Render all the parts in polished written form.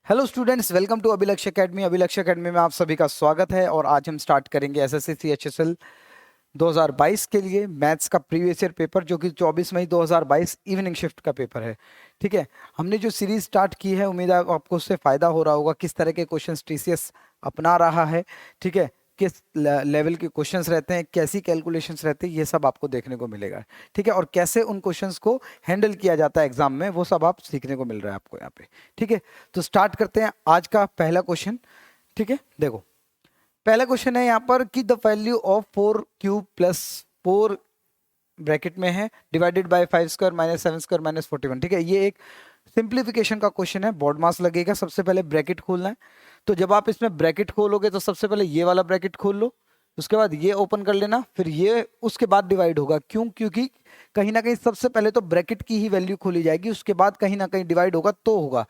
Hello students, welcome to अभिलक्ष्य academy. अभिलक्ष्य academy में आप सभी का स्वागत है और आज हम स्टार्ट करेंगे एसएससी सीएचएसएल 2022 के लिए मैथ्स का प्रीवियस ईयर पेपर, जो कि 24 मई 2022 इवनिंग शिफ्ट का पेपर है। ठीक है, हमने जो सीरीज स्टार्ट की है, उम्मीद है आपको उससे फायदा हो रहा होगा। किस तरह के क्वेश्चंस टीसीएस अपना रहा है, ठीक है, किस लेवल के क्वेश्चंस रहते हैं, कैसी कैलकुलेशंस रहती है, ये सब आपको देखने को मिलेगा। ठीक है, और कैसे उन क्वेश्चंस को हैंडल किया जाता है एग्जाम में, वो सब आप सीखने को मिल रहा है आपको यहाँ पे। ठीक है, तो स्टार्ट करते हैं आज का पहला क्वेश्चन। ठीक है, देखो पहला क्वेश्चन है यहाँ पर कि the value of 4 cube plus 4 bracket में है divided by 5 square minus 7 square minus 41। ठीक है, ये एक सिंप्लीफिकेशन का क्वेश्चन है, बोर्ड मास लगेगा। सबसे पहले ब्रैकेट खोलना है, तो जब आप इसमें ब्रैकेट खोलोगे तो सबसे पहले ये वाला ब्रैकेट खोल लो, उसके बाद ये ओपन कर लेना, फिर ये उसके बाद डिवाइड होगा। क्यों? क्योंकि कहीं ना कहीं सबसे पहले तो ब्रैकेट की ही वैल्यू खोली जाएगी, उसके बाद कहीं ना कहीं डिवाइड होगा तो होगा,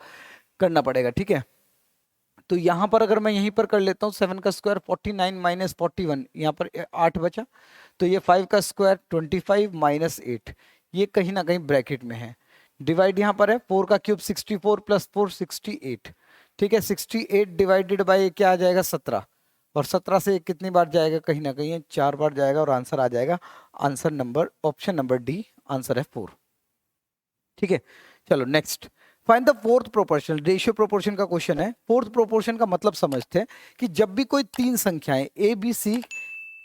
करना पड़ेगा। ठीक है, तो यहां पर अगर मैं यहीं पर कर लेता हूँ 7 का स्क्वायर 49 माइनस 41, यहाँ पर 8 बचा, तो ये 5 का स्क्वायर 25 माइनस 8, ये कहीं ना कहीं ब्रैकेट में है। डिवाइड यहाँ पर है 4 का क्यूब 64 प्लस 4 68। ठीक है, 68 डिवाइडेड बाय क्या आ जाएगा 17, और 17 से कितनी बार जाएगा, कहीं ना कहीं 4 बार जाएगा, और आंसर आ जाएगा, answer number option number D answer है 4। ठीक है, चलो next, find the fourth proportion. Ratio proportion का क्वेश्चन है। फोर्थ प्रोपोर्शन का मतलब समझते हैं कि जब भी कोई तीन संख्याएं ए बी सी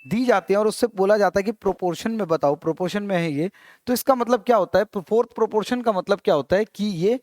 दी जाती हैं और उससे बोला जाता है कि प्रोपोर्शन में बताओ, प्रोपोर्शन में है ये, तो इसका मतलब क्या होता है? फोर्थ प्रोपोर्शन का मतलब क्या होता है कि ये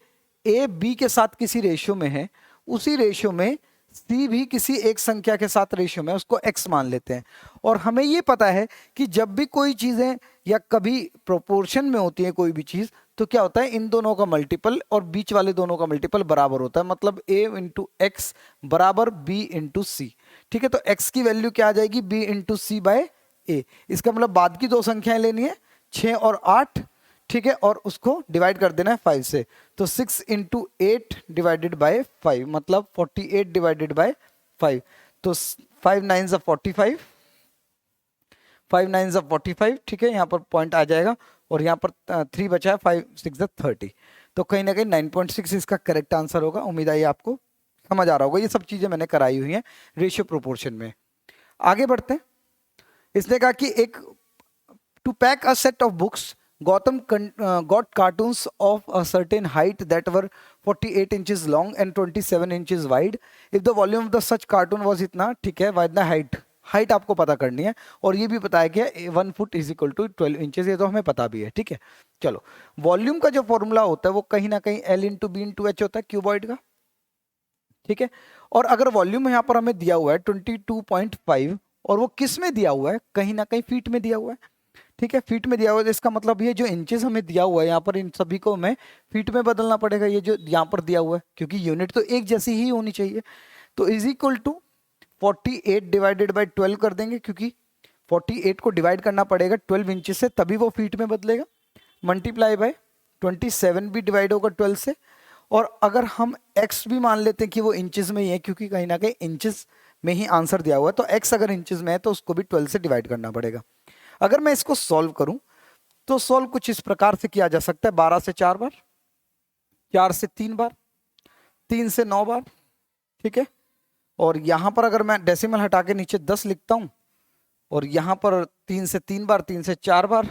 ए बी के साथ किसी रेशियो में है, उसी रेशियो में सी भी किसी एक संख्या के साथ रेशियो में, उसको एक्स मान लेते हैं। और हमें ये पता है कि जब भी कोई चीजें या कभी प्रोपोर्शन में होती है कोई भी चीज, तो क्या होता है, इन दोनों का मल्टीपल और बीच वाले दोनों का मल्टीपल बराबर होता है। मतलब a इंटू एक्स बराबर b इंटू सी। ठीक है, तो x की वैल्यू क्या आ जाएगी, b इंटू सी बाय ए। इसका मतलब बाद की दो संख्याएं लेनी है, 6 और 8। ठीक है, और उसको डिवाइड कर देना है 5 से, तो 6 इंटू 8 डिवाइडेड बाय 5, मतलब 48 डिवाइडेड बाय 5। तो 5 9 ज़ा 45, 5 9 ज़ा 45। ठीक है, यहाँ पर पॉइंट आ जाएगा, और यहाँ पर 3 बचा है, 5 6 ज़ा 30। तो कहीं ना कहीं 9.6 इसका करेक्ट आंसर होगा। उम्मीद है आपको समझ आ रहा होगा, ये सब चीजें मैंने कराई हुई हैं रेशियो प्रोपोर्शन में। आगे बढ़ते हैं। इसने कहा कि एक two pack a set of books Gotham got cartoons of a certain height that were 48 inches long and 27 inches wide. If the volume of the such cartoon was इतना, ठीक है, wide the height, हाइट आपको पता करनी है, और ये भी बताया गया 1 foot is equal to 12 inches, ये तो हमें पता भी है। ठीक है, चलो, वॉल्यूम का जो फॉर्मूला होता है वो कहीं ना कहीं L into B into H होता है, क्यूबॉइड का। ठीक है, और अगर वॉल्यूम यहाँ पर हमें दिया हुआ है 22.5, और वो किस में दिया हुआ है, कहीं ना कहीं फीट में दिया हुआ है। ठीक है, फीट में दिया हुआ है, तो इसका मतलब ये जो इंचेस हमें दिया हुआ है यहाँ पर, इन सभी को हमें फीट में बदलना पड़ेगा, ये जो यहाँ पर दिया हुआ है, क्योंकि यूनिट तो एक जैसी ही होनी चाहिए। तो is equal to 48 divided by 12 कर देंगे, क्योंकि 48 को डिवाइड करना पड़ेगा 12 इंचेस से, तभी वो फीट में बदलेगा। मल्टीप्लाई बाय 27 भी डिवाइड होगा 12 से, और अगर हम x भी मान लेते हैं कि वो इंचेस में ही है, क्योंकि कहीं ना कहीं इंचेस में ही आंसर दिया हुआ है, तो x अगर इंचेस में है तो उसको भी 12 से डिवाइड करना पड़ेगा। अगर मैं इसको सॉल्व करूं तो सॉल्व कुछ इस प्रकार से किया जा सकता है, 12 से 4 बार, 4 से 3 बार, 3 से 9 बार। ठीक है, और यहां पर अगर मैं डेसिमल हटा के नीचे 10 लिखता हूं, और यहां पर 3 से 3 बार, 3 से 4 बार।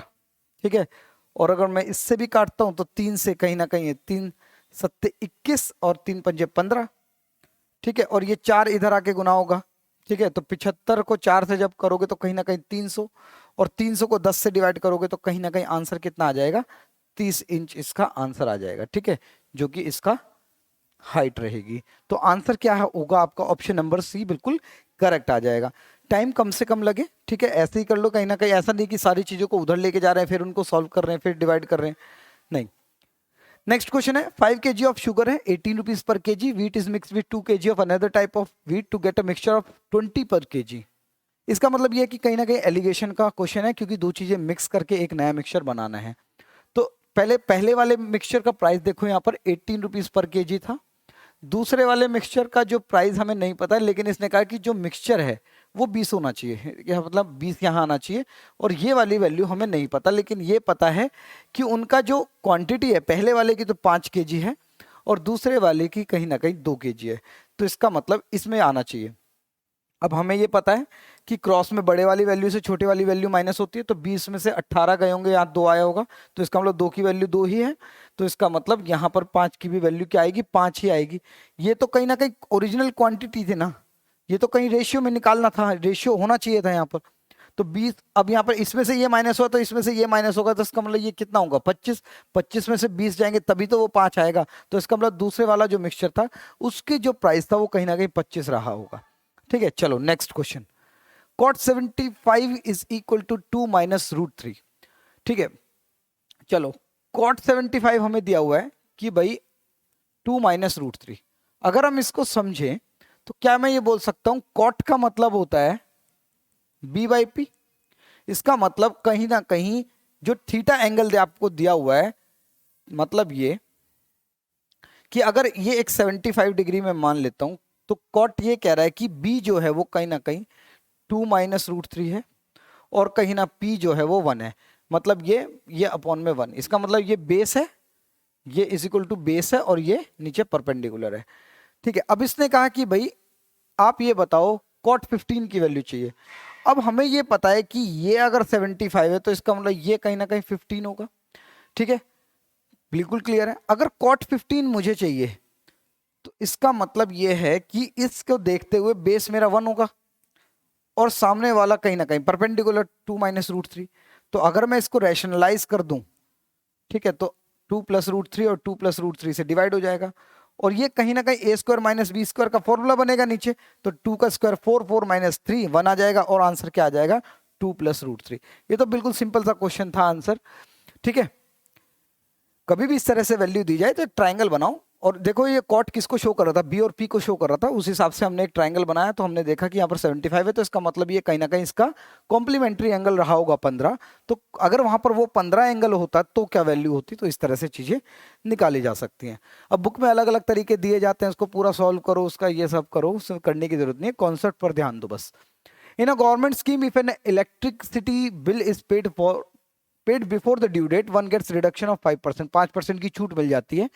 ठीक है, और अगर मैं इससे भी काटता हूं तो 3 से कहीं ना कहीं 3 सत्ते 21 और 3 पंजे 15। ठीक है, और ये 4 इधर आके गुना होगा। ठीक है, तो 75 को 4 से जब करोगे तो कहीं ना कहीं 300, और 300 को 10 से डिवाइड करोगे तो कहीं ना कहीं आंसर कितना आ जाएगा, 30 इंच इसका आंसर आ जाएगा। ठीक है, जो कि इसका हाइट रहेगी। तो आंसर क्या है होगा आपका, ऑप्शन नंबर सी बिल्कुल करेक्ट आ जाएगा। टाइम कम से कम लगे। ठीक है, ऐसे ही कर लो, कहीं ना कहीं ऐसा नहीं कि सारी चीजों को उधर लेके जा रहे हैं फिर उनको सॉल्व कर रहे हैं फिर डिवाइड कर रहे हैं, नहीं। नेक्स्ट क्वेश्चन है, 5 kg ऑफ शुगर है, 18 रुपीज पर KG, wheat is mix with 2 kg of another type of wheat to get a mixture of 20 पर केजी। इसका मतलब ये है कि कहीं ना कहीं एलिगेशन का क्वेश्चन है, क्योंकि दो चीजें मिक्स करके एक नया मिक्सचर बनाना है। तो पहले वाले मिक्सचर का प्राइस देखो, यहाँ पर 18 रुपीज पर केजी था। दूसरे वाले मिक्सचर का जो प्राइस हमें नहीं पता है, लेकिन इसने कहा कि जो मिक्सचर है वो 20 होना चाहिए, यह मतलब 20 यहाँ आना चाहिए, और ये वाली वैल्यू हमें नहीं पता, लेकिन ये पता है कि उनका जो क्वांटिटी है, पहले वाले की तो 5 kg है, और दूसरे वाले की कहीं ना कहीं 2 kg है, तो इसका मतलब इसमें आना चाहिए। अब हमें ये पता है कि क्रॉस में बड़े वाली वैल्यू से छोटी वाली वैल्यू माइनस होती है, तो 20 में से 18 गए होंगे, यहाँ 2 आया होगा, तो इसका मतलब 2 की वैल्यू 2 ही है, तो इसका मतलब यहाँ पर 5 की भी वैल्यू क्या आएगी, 5 ही आएगी। ये तो कहीं ना कहीं ओरिजिनल क्वांटिटी थी ना, ये तो कहीं रेशियो में निकालना था, रेशियो होना चाहिए था यहाँ पर। तो 20, अब यहाँ पर इसमें से ये माइनस हुआ तो इसमें से ये माइनस होगा, तो इसका मतलब ये कितना होगा, 25, 25 में से 20 जाएंगे तभी तो वो 5 आएगा, तो इसका मतलब दूसरे वाला जो मिक्सचर था उसकी जो प्राइस था वो कहीं ना कहीं 25 रहा होगा। ठीक है, चलो next question. cot 75 is equal to 2 minus root 3। ठीक है, चलो cot 75 हमें दिया हुआ है कि भाई 2 माइनस रूट 3। अगर हम इसको समझें तो क्या मैं ये बोल सकता हूं cot का मतलब होता है b बाई पी। इसका मतलब कहीं ना कहीं जो थीटा एंगल आपको दिया हुआ है, मतलब ये कि अगर ये एक 75 डिग्री में मान लेता हूं, तो cot ये कह रहा है कि b जो है वो कहीं ना कहीं 2 माइनस रूट 3 है, और कहीं ना p जो है वो 1 है, मतलब ये अपॉन में 1। इसका मतलब ये बेस है, ये इज इक्वल टू बेस है, और ये नीचे परपेंडिकुलर है। ठीक है, अब इसने कहा कि भाई आप ये बताओ cot 15 की वैल्यू चाहिए। अब हमें ये पता है कि ये अगर 75 है तो इसका मतलब ये कहीं ना कहीं 15 होगा। ठीक है, बिल्कुल क्लियर है। अगर cot 15 मुझे चाहिए तो इसका मतलब ये है कि इसको देखते हुए बेस मेरा 1 होगा, और सामने वाला कहीं ना कहीं परपेंडिकुलर 2 माइनस रूट 3। तो अगर मैं इसको रैशनलाइज कर दूं, ठीक है, तो 2 प्लस रूट 3 और 2 प्लस रूट 3 से डिवाइड हो जाएगा, और ये कहीं ना कहीं ए स्क्वायर माइनस बी स्क्वायर का फॉर्मूला बनेगा नीचे, तो 2 का स्क्वायर 4, 4 माइनस 3 1 आ जाएगा, और आंसर क्या आ जाएगा, 2 प्लस रूट 3। ये तो बिल्कुल सिंपल सा क्वेश्चन था आंसर। ठीक है, कभी भी इस तरह से वैल्यू दी जाए तो ट्राइंगल बनाओ, और देखो ये कॉट किसको शो कर रहा था, बी और पी को शो कर रहा था, उस हिसाब से हमने एक ट्राइंगल बनाया, तो हमने देखा कि यहाँ पर 75 है, तो इसका मतलब ये कहीं ना कहीं इसका कॉम्प्लीमेंट्री एंगल रहा होगा 15। तो अगर वहां पर वो 15 एंगल होता तो क्या वैल्यू होती, तो इस तरह से चीजें निकाली जा सकती हैं। अब बुक में अलग अलग तरीके दिए जाते हैं, उसको पूरा सॉल्व करो, उसका ये सब करो, उसमें करने की जरूरत नहीं है, कॉन्सेप्ट पर ध्यान दो बस। In a government scheme if an electricity bill is paid before the due date, one gets reduction of 5%, 5% की छूट मिल जाती है।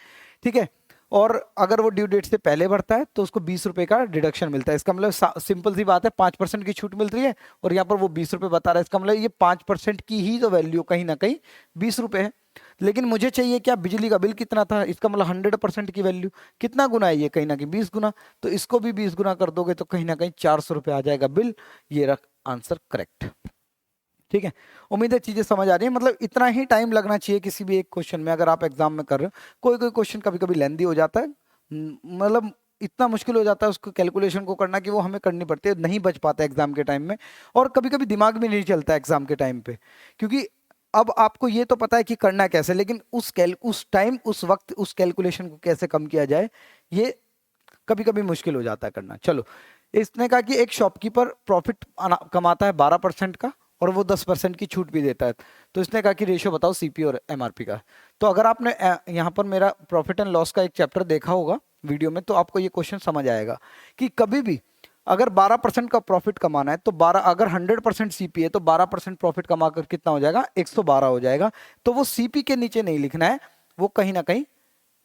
ठीक है, और अगर वो ड्यू डेट से पहले भरता है तो उसको 20 रुपए का डिडक्शन मिलता है। इसका मतलब सिंपल सी बात है, 5% की छूट मिल रही है, और यहाँ पर वो 20 रुपए बता रहा है, इसका मतलब ये 5% की ही तो वैल्यू कहीं ना कहीं 20 रुपए है। लेकिन मुझे चाहिए क्या, बिजली का बिल कितना था, इसका मतलब 100% की वैल्यू कितना गुना है, ये कहीं ना कहीं 20 गुना, तो इसको भी 20 गुना कर दोगे तो कहीं ना कहीं 400 रुपए आ जाएगा बिल। ये रख आंसर करेक्ट। ठीक है, उम्मीद है चीजें समझ आ रही है, मतलब इतना ही टाइम लगना चाहिए किसी भी एक क्वेश्चन में, अगर आप एग्जाम में कर रहे हो। कोई कोई क्वेश्चन कभी कभी लेंदी हो जाता है, मतलब इतना मुश्किल हो जाता है उसको कैलकुलेशन को करना कि वो हमें करनी पड़ती है, नहीं बच पाता एग्जाम के टाइम में, और कभी कभी दिमाग भी नहीं चलता एग्जाम के टाइम पे, क्योंकि अब आपको ये तो पता है कि करना कैसे, लेकिन उस टाइम उस वक्त उस कैलकुलेशन को कैसे कम किया जाए, ये कभी कभी मुश्किल हो जाता है करना। चलो, इसने कहा कि एक शॉपकीपर प्रॉफिट कमाता है 12% का, और वो 10% की छूट भी देता है, तो इसने कहा कि रेशियो बताओ सीपी और एमआरपी का। तो अगर आपने यहाँ पर मेरा प्रॉफिट एंड लॉस का एक चैप्टर देखा होगा वीडियो में, तो आपको ये क्वेश्चन समझ आएगा कि कभी भी अगर 12% का प्रॉफिट कमाना है तो 12, अगर 100% सीपी है तो 12% प्रॉफिट कमाकर कितना हो जाएगा, 112 हो जाएगा। तो वो सीपी के नीचे नहीं लिखना है, वो कहीं ना कहीं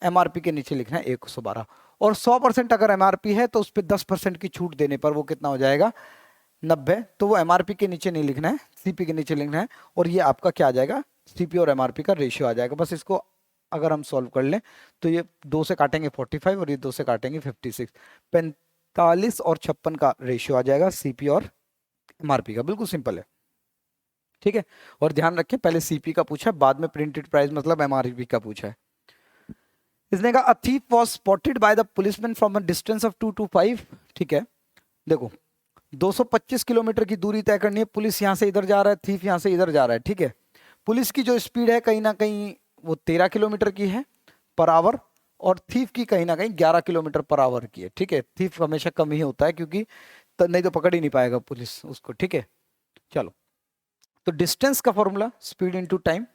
एमआरपी के नीचे लिखना है 112। और 100% अगर एमआरपी है तो उस पर 10% की छूट देने पर वो कितना हो जाएगा, 90। तो वो एमआरपी के नीचे नहीं लिखना है, सीपी के नीचे लिखना है, और ये आपका क्या आ जाएगा, सीपी और एमआरपी का रेशियो आ जाएगा। बस इसको अगर हम सॉल्व कर लें तो ये 2 से काटेंगे 45 और ये 2 से काटेंगे 56, 45 और 56 का रेशियो आ जाएगा सीपी और एमआरपी का। बिल्कुल सिंपल है। ठीक है, और ध्यान रखें पहले सीपी का पूछा, बाद में प्रिंटेड प्राइस मतलब एमआरपी का पूछा है। इसने कहा a thief was spotted by the policeman from a distance of 2 to 5। ठीक है, देखो 225 किलोमीटर की दूरी तय करनी है, पुलिस यहां से इधर जा रहा है, थीफ यहां से इधर जा रहा है। ठीक है, पुलिस की जो स्पीड है कहीं ना कहीं वो 13 किलोमीटर की है पर आवर, और थीफ की कहीं ना कहीं 11 किलोमीटर पर आवर की है। ठीक है, थीफ हमेशा कम ही होता है, क्योंकि नहीं तो पकड़ ही नहीं पाएगा पुलिस उसको। ठीक है, चलो, तो डिस्टेंस का फॉर्मूला स्पीड इनटू टाइम।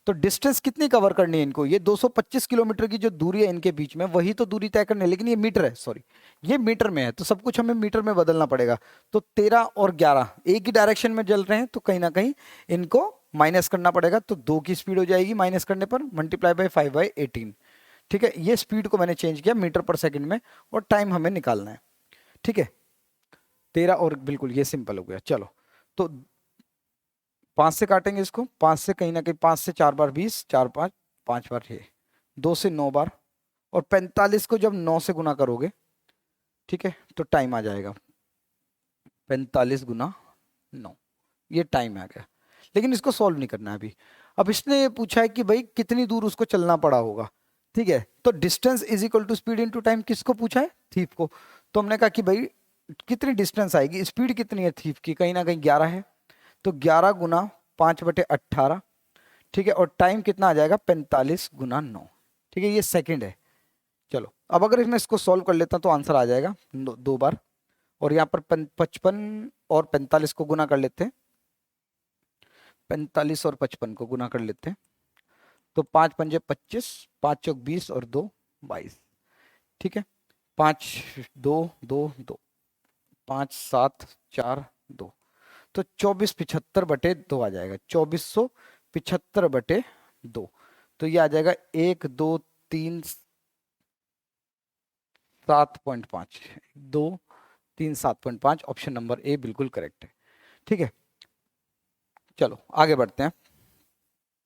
तो डिस्टेंस कितनी कवर करनी है इनको, ये 225 किलोमीटर की जो दूरी है इनके बीच में, वही तो दूरी तय करनी है, लेकिन ये मीटर है, सॉरी ये मीटर में है, तो सब कुछ हमें मीटर में बदलना पड़ेगा। तो 13 और 11 एक ही डायरेक्शन में चल रहे हैं, तो कहीं ना कहीं इनको माइनस करना पड़ेगा, तो 2 की स्पीड हो जाएगी माइनस करने पर, मल्टीप्लाई बाय 5/18। ठीक है, ये स्पीड को मैंने चेंज किया मीटर पर सेकंड में, और टाइम हमें निकालना है। ठीक है, 13 और बिल्कुल ये सिंपल हो गया। चलो तो 5 से काटेंगे इसको, 5 से कहीं ना कहीं 5 से 4 बार 20, 4 5 5 बार ये, 2 से 9 बार, और 45 को जब 9 से गुना करोगे, ठीक है, तो टाइम आ जाएगा 45 गुना 9, ये टाइम आ गया। लेकिन इसको सॉल्व नहीं करना है अभी। अब इसने ये पूछा है कि भाई कितनी दूर उसको चलना पड़ा होगा। ठीक है, तो distance is equal to speed into time, किसको पूछा है? थीफ को। तो हमने कहा कि भाई कितनी डिस्टेंस आएगी, स्पीड कितनी है थीफ की, कहीं ना कहीं 11 है, तो 11 गुना 5/18। ठीक है, और टाइम कितना आ जाएगा? 45 गुना 9। ठीक है, ये सेकंड है। चलो अब अगर इसमें इसको सॉल्व कर लेता तो आंसर आ जाएगा 2 बार, और यहाँ पर 55 और 45 को गुना कर लेते हैं, 45 और 55 को गुना कर लेते हैं, तो 5 पंजे 25, 5 चौक 20 और 2 22। ठीक है, 5 2 2 2, 5 7 4 2, तो 2475/2 आ जाएगा, 2475/2। तो ये आ जाएगा 1 2 3 7.5, 2 3 7.5। ऑप्शन नंबर ए बिल्कुल करेक्ट है। ठीक है, चलो आगे बढ़ते हैं।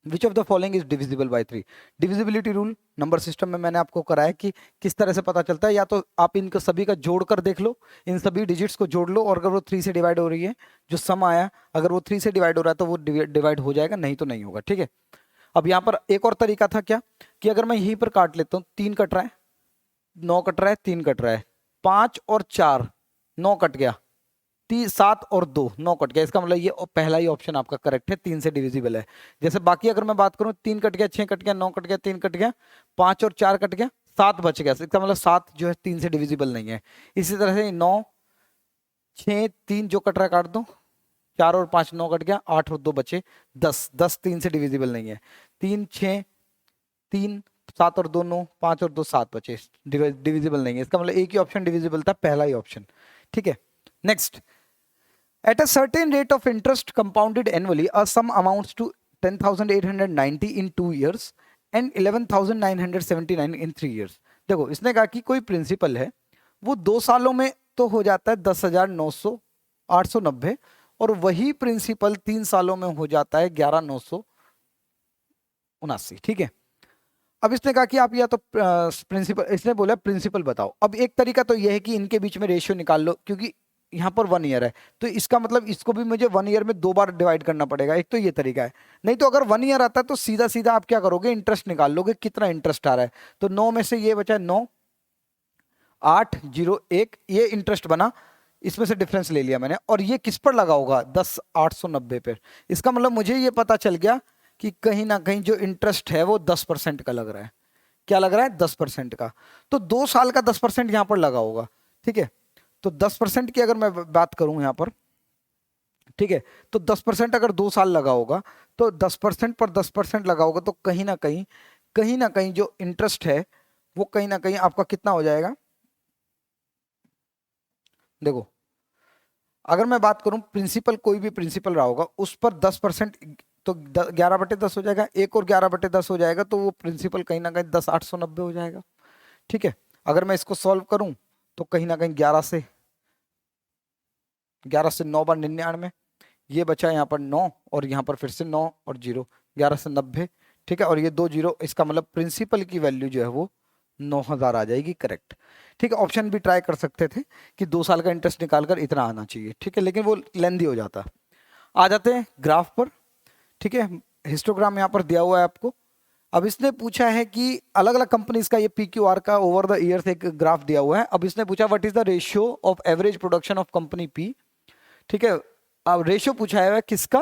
Which of the following is divisible by 3? Divisibility rule number system में मैंने आपको कराया कि किस तरह से पता चलता है। या तो आप इनको सभी का जोड़कर देख लो, इन सभी डिजिट्स को जोड़ लो, और अगर वो 3 से डिवाइड हो रही है, जो सम आया अगर वो 3 से डिवाइड हो रहा है तो वो डिवाइड हो जाएगा, नहीं तो नहीं होगा। ठीक है, अब यहाँ पर एक और तरीका था क्या, कि अगर मैं यहीं पर काट लेता हूँ, 3 कट रहा है, 9 कट रहा है, 3 कट रहा है, 5 और 4 9 कट गया, 7 और 2 9 कट गया, इसका मतलब ये पहला ही ऑप्शन आपका करेक्ट है, 3 से डिविजिबल है। जैसे बाकी अगर मैं बात करूं, 3 कट गया, 6 कट गया, 9 कट गया, 3 कट गया, 5 और 4 कट गया, 7 बच गया, इसका मतलब 7 जो है 3 से डिविजिबल नहीं है। इसी तरह से 9 6 3 जो कट रहा है काट दो, 4 और 5 9 कट गया, 8 और 2 बचे 10, 10 3 से डिविजिबल नहीं है। 3 6 3 7 और 2 9, 5 और 2 7 बचे, डिविजिबल नहीं है, इसका मतलब एक ही ऑप्शन डिविजिबल था, पहला ही ऑप्शन। ठीक है, next. At a certain rate of interest compounded annually, a sum amounts to 10,890 in 2 years and 11,979 in 3 years. देखो इसने कहा कि कोई प्रिंसिपल है, वो 2 सालों में तो हो जाता है 10,890, और वही प्रिंसिपल 3 सालों में हो जाता है 11,979। ठीक है, अब इसने कहा कि आप या तो प्रिंसिपल, इसने बोला प्रिंसिपल बताओ। अब एक तरीका तो यह है कि इनके बीच में रेशियो निकाल लो, क्योंकि यहाँ पर 1 ईयर है, तो इसका मतलब इसको भी मुझे 1 ईयर में 2 बार डिवाइड करना पड़ेगा। एक तो ये तरीका है, नहीं तो अगर 1 ईयर आता है तो सीधा सीधा आप क्या करोगे, इंटरेस्ट निकाल लोगे, कितना इंटरेस्ट आ रहा है। तो 9 में से ये बचा 9 8 0 1, ये इंटरेस्ट बना, इसमें से डिफरेंस ले लिया मैंने, और ये किस पर लगा होगा? 10,890 पर। इसका मतलब मुझे ये पता चल गया कि कहीं ना कहीं जो इंटरेस्ट है वो 10% का लग रहा है। क्या लग रहा है? 10% का। तो 2 साल का 10% यहां पर लगा होगा। ठीक है, तो 10% की अगर मैं बात करूं यहां पर, ठीक है, तो 10% अगर 2 साल लगा होगा, तो 10% पर 10% लगा होगा, तो कहीं ना कहीं जो इंटरेस्ट है वो कहीं ना कहीं आपका कितना हो जाएगा। देखो अगर मैं बात करूं प्रिंसिपल, कोई भी प्रिंसिपल रहा होगा उस पर 10%, तो 11/10 हो जाएगा, एक और 11/10 हो जाएगा, तो वो प्रिंसिपल कहीं ना कहीं 10,890 हो जाएगा। ठीक है, अगर मैं इसको सॉल्व करूं तो कहीं ना कहीं 11 से 9 बार 99, ये बचा यहाँ पर 9, और यहाँ पर फिर से 9 और 0, 11 से 90। ठीक है, और ये 2 0, इसका मतलब प्रिंसिपल की वैल्यू जो है वो 9,000 आ जाएगी, करेक्ट। ठीक है, ऑप्शन भी ट्राई कर सकते थे कि 2 साल का इंटरेस्ट निकालकर इतना आना चाहिए, ठीक है, लेकिन वो लेंदी हो जाता। आ जाते हैं ग्राफ पर। ठीक है, हिस्टोग्राम यहाँ पर दिया हुआ है आपको। अब इसने पूछा है कि अलग अलग कंपनीज का ये PQR का ओवर द ईयर्स एक ग्राफ दिया हुआ है। अब इसने पूछा what is the ratio of average production of company P। ठीक है, अब रेशियो पूछा है किसका?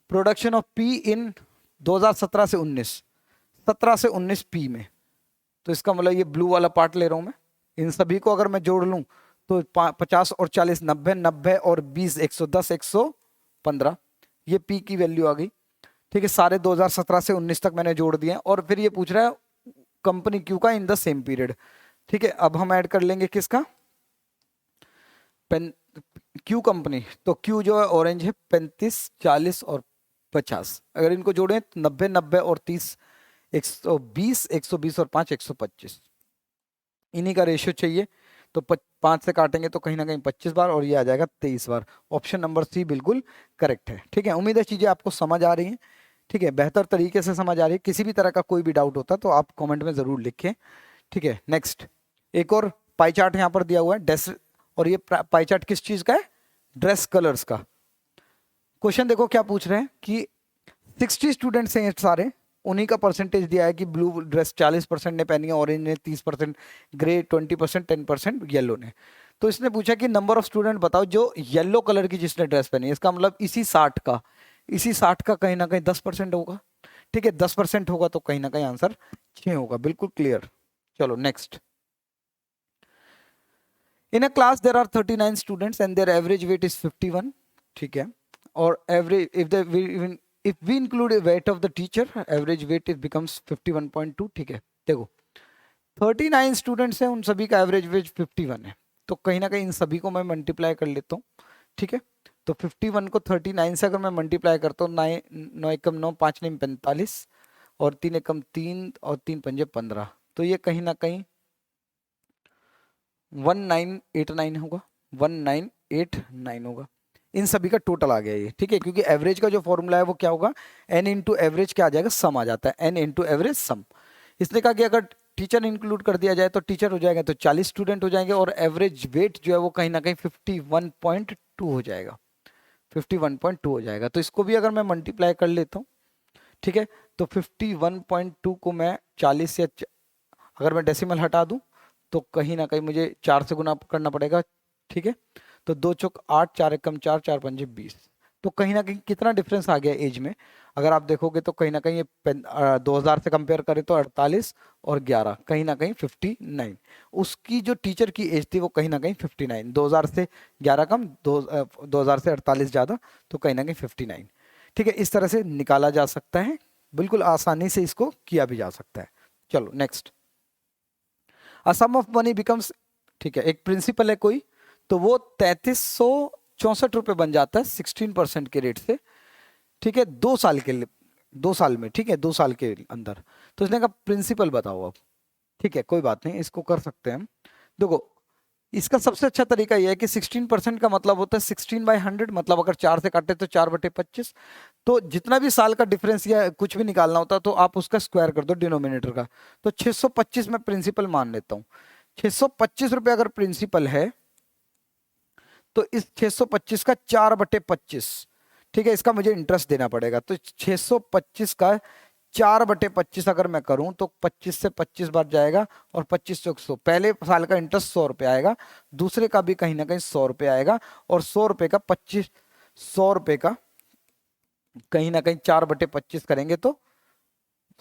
प्रोडक्शन ऑफ P इन 2017 से 19, 17 से 19 P में। तो इसका मतलब ये ब्लू वाला पार्ट ले रहा हूं मैं, इन सभी को अगर मैं जोड़ लूं तो 50 और 40 90, 90 और 20 110, 115, ये P की वैल्यू आ गई। ठीक है, सारे 2017 से 19 तक मैंने जोड़ दिए, और फिर ये पूछ रहा है कंपनी Q का इन द सेम पीरियड। ठीक है, अब हम ऐड कर लेंगे किसका? Q कंपनी, तो Q जो है ऑरेंज है, 35 40 और 50, अगर इनको जोड़ें 90 90 और 30 120, 120 और 5 125, इन्हीं का रेशियो चाहिए। तो 5 से काटेंगे तो कहीं ना कहीं 25 बार और ये आ जाएगा 23 बार। ऑप्शन नंबर सी बिल्कुल करेक्ट है। ठीक है, उम्मीद है चीजें आपको समझ आ रही हैं। ठीक है, बेहतर तरीके से समझ आ रही है। किसी भी तरह का कोई भी डाउट होता तो आप कमेंट में जरूर लिखें। ठीक है, नेक्स्ट एक और पाई चार्ट यहाँ पर दिया हुआ है ड्रेस, और ये पाई चार्ट किस चीज का है? ड्रेस कलर्स का। क्वेश्चन देखो क्या पूछ रहे हैं कि 60 स्टूडेंट्स हैं सारे, उन्हीं का परसेंटेज दिया है कि ब्लू ड्रेस 40% ने पहनी है, ऑरेंज ने 30%, ग्रे 20%, 10% येलो ने। तो इसने पूछा कि नंबर ऑफ स्टूडेंट बताओ जो येलो कलर की जिसने ड्रेस पहनी है। इसका मतलब इसी 60 का कहीं ना कहीं 10% होगा। ठीक है, 10% होगा तो कहीं ना कहीं आंसर 6 होगा। बिल्कुल क्लियर। चलो next. In a class there are 39 students and their average weight is 51। ठीक है, और average if we include weight of the teacher, average weight it becomes 51.2। ठीक है, देखो 39 स्टूडेंट्स हैं, उन सभी का एवरेज वेट 51 है। तो कहीं ना कहीं इन सभी को मैं मल्टीप्लाई कर लेता हूँ। ठीक है, तो 51 को 39 से अगर मैं मल्टीप्लाई करता हूँ, 9 एकम 9, 5 9 45 और 3 एकम 3 और 3 पंजे 15, तो ये कहीं ना कहीं 1989 होगा, 1989 होगा। इन सभी का टोटल आ गया ये। ठीक है, क्योंकि एवरेज का जो फॉर्मूला है वो क्या होगा? n इंटू एवरेज क्या आ जाएगा? सम आ जाता है, n इंटू एवरेज सम। इसने कहा कि अगर टीचर इंक्लूड कर दिया जाए तो टीचर हो जाएगा तो 40 स्टूडेंट हो जाएंगे, और एवरेज वेट जो है वो कहीं ना कहीं 51.2 हो जाएगा, 51.2 हो जाएगा। तो इसको भी अगर मैं मल्टीप्लाई कर लेता हूँ, ठीक है, तो 51.2 को मैं 40 या अगर मैं डेसिमल हटा दूं तो कहीं ना कहीं मुझे 4 से गुना करना पड़ेगा। ठीक है, तो 2 चौक 8, 4 एकम 4, 4 पंजे 20। तो कहीं ना कहीं कितना डिफरेंस आ गया एज में? अगर आप देखोगे तो कहीं ना कहीं ये 2000 से कंपेयर करें तो 48 और 11 कहीं ना कहीं 59। उसकी जो टीचर की एज थी वो कहीं ना कहीं 59, 2000 से 11 कम, 2000 से 48 ज़्यादा, तो कहीं ना कहीं 59। ठीक है, इस तरह से निकाला जा सकता है, बिल्कुल आसानी से इसको किया भी जा सकता है। चलो next. A sum of money becomes, ठीक है, एक प्रिंसिपल है कोई, तो वो 3364 रुपए बन जाता है 16% के रेट से। ठीक है, 2 साल के लिए, 2 साल में। ठीक है, 2 साल के अंदर। तो इसने कहा प्रिंसिपल बताओ अब। ठीक है, कोई बात नहीं, इसको कर सकते हैं हम। देखो इसका सबसे अच्छा तरीका यह है कि 16% का मतलब होता है 16/100, मतलब अगर 4 से काटे तो 4/25। तो जितना भी साल का डिफरेंस या कुछ भी निकालना होता है तो आप उसका स्क्वायर कर दो डिनोमिनेटर का। तो 625 मैं प्रिंसिपल मान लेता हूँ। 625 रुपए अगर प्रिंसिपल है तो इस 625 का 4/25, ठीक है, इसका मुझे इंटरेस्ट देना पड़ेगा। तो 625 का 4/25 अगर मैं करूं तो 25 से 25 बार जाएगा और 25 से 100। पहले साल का इंटरेस्ट 100 रुपये आएगा, दूसरे का भी कहीं ना कहीं 100 रुपये आएगा, और 100 रुपये का 100 रुपये का कहीं ना कहीं 4/25 करेंगे तो,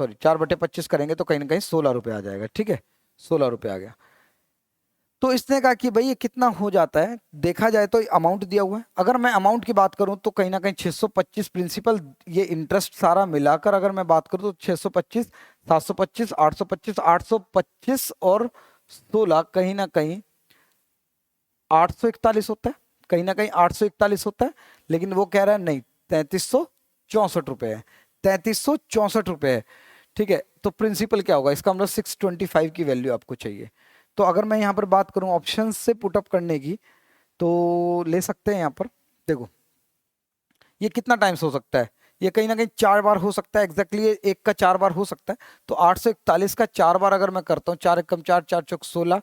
सॉरी 4/25 करेंगे तो कहीं ना कहीं 16 रुपये आ जाएगा। ठीक है, 16 रुपये आ गया। तो इसने कहा कि भाई ये कितना हो जाता है, देखा जाए तो अमाउंट दिया हुआ है। अगर मैं अमाउंट की बात करूं तो कहीं ना कहीं 625 प्रिंसिपल, ये इंटरेस्ट सारा मिलाकर अगर मैं बात करूं तो 625, 725, 825, 825 और 16 कहीं ना कहीं 841 होता है, कहीं ना कहीं 841 होता है। लेकिन वो कह रहा है नहीं, 3364 रुपए है, 3364 रुपए है। ठीक है, तो प्रिंसिपल क्या होगा? इसका मतलब 625 की वैल्यू आपको चाहिए। तो अगर मैं यहाँ पर बात करूँ ऑप्शन से पुटअप करने की, तो ले सकते हैं यहाँ पर। देखो ये कितना टाइम्स हो सकता है? ये कहीं ना कहीं 4 बार हो सकता है, एग्जैक्टली एक का 4 बार हो सकता है। तो 841 का 4 बार अगर मैं करता हूँ, 4 एकम 4, 4 चौक 16,